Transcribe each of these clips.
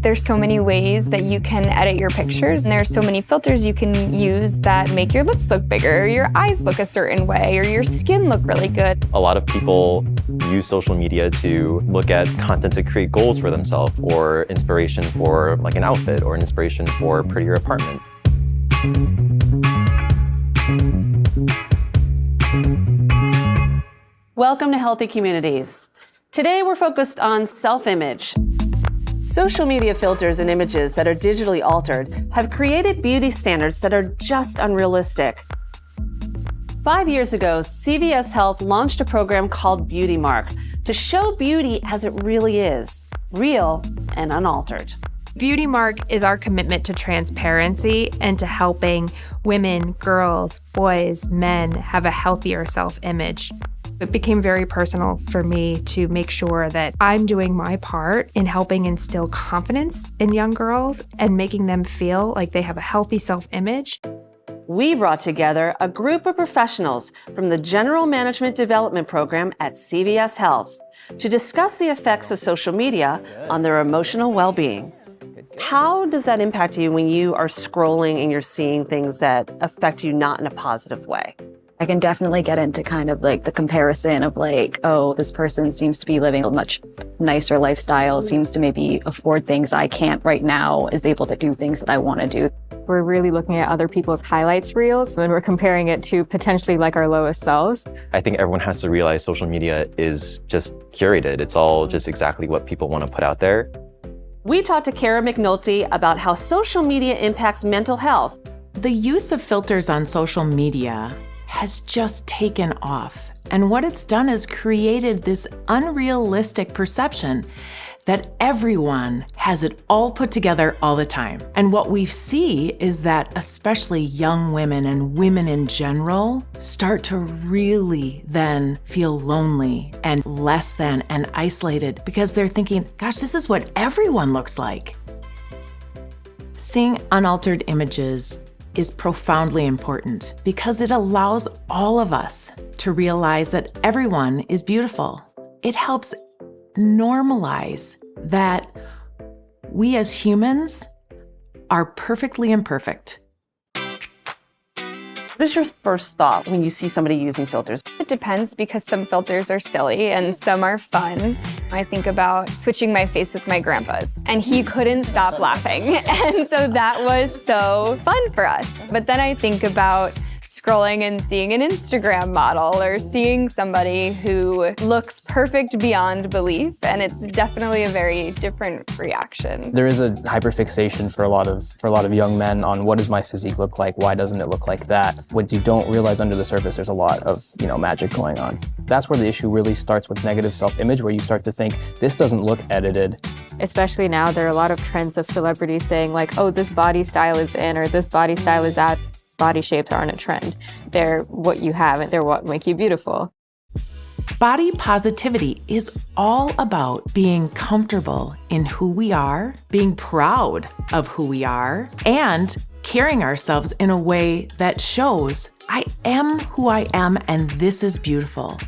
There's so many ways that you can edit your pictures, and there's so many filters you can use that make your lips look bigger, or your eyes look a certain way, or your skin look really good. A lot of people use social media to look at content to create goals for themselves, or inspiration for like an outfit, or an inspiration for a prettier apartment. Welcome to Healthy Communities. Today we're focused on self-image. Social media filters and images that are digitally altered have created beauty standards that are just unrealistic. 5 years ago, CVS Health launched a program called Beauty Mark to show beauty as it really is, real and unaltered. Beauty Mark is our commitment to transparency and to helping women, girls, boys, men have a healthier self-image. It became very personal for me to make sure that I'm doing my part in helping instill confidence in young girls and making them feel like they have a healthy self-image. We brought together a group of professionals from the General Management Development Program at CVS Health to discuss the effects of social media on their emotional well-being. How does that impact you when you are scrolling and you're seeing things that affect you not in a positive way? I can definitely get into kind of like the comparison of like, oh, this person seems to be living a much nicer lifestyle, seems to maybe afford things I can't right now, is able to do things that I want to do. We're really looking at other people's highlights reels and we're comparing it to potentially like our lowest selves. I think everyone has to realize social media is just curated. It's all just exactly what people want to put out there. We talked to Kara McNulty about how social media impacts mental health. The use of filters on social media has just taken off. And what it's done is created this unrealistic perception that everyone has it all put together all the time. And what we see is that especially young women and women in general start to really then feel lonely and less than and isolated because they're thinking, gosh, this is what everyone looks like. Seeing unaltered images is profoundly important because it allows all of us to realize that everyone is beautiful. It helps normalize that we as humans are perfectly imperfect. What is your first thought when you see somebody using filters? It depends because some filters are silly and some are fun. I think about switching my face with my grandpa's and he couldn't stop laughing. And so that was so fun for us. But then I think about scrolling and seeing an Instagram model or seeing somebody who looks perfect beyond belief, and it's definitely a very different reaction. There is a hyperfixation for a lot of young men on what does my physique look like, why doesn't it look like that? What you don't realize under the surface, there's a lot of magic going on. That's where the issue really starts with negative self-image, where you start to think, this doesn't look edited. Especially now, there are a lot of trends of celebrities saying like, oh, this body style is in or this body style is out. Body shapes aren't a trend. They're what you have and they're what make you beautiful. Body positivity is all about being comfortable in who we are, being proud of who we are, and carrying ourselves in a way that shows, I am who I am and this is beautiful.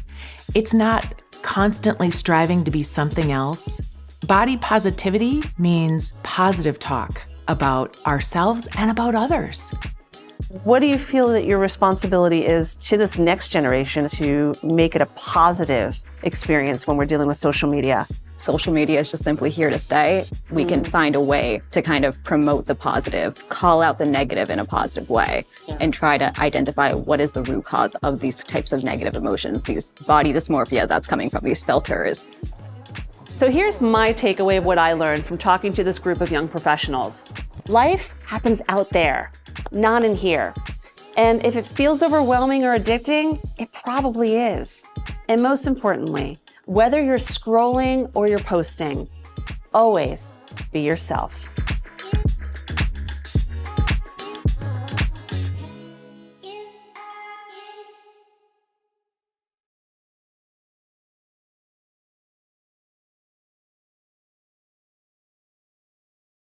It's not constantly striving to be something else. Body positivity means positive talk about ourselves and about others. What do you feel that your responsibility is to this next generation to make it a positive experience when we're dealing with social media? Social media is just simply here to stay. We can find a way to kind of promote the positive, call out the negative in a positive way, and try to identify what is the root cause of these types of negative emotions, these body dysmorphia that's coming from these filters. So here's my takeaway of what I learned from talking to this group of young professionals. Life happens out there, not in here. And if it feels overwhelming or addicting, it probably is. And most importantly, whether you're scrolling or you're posting, always be yourself.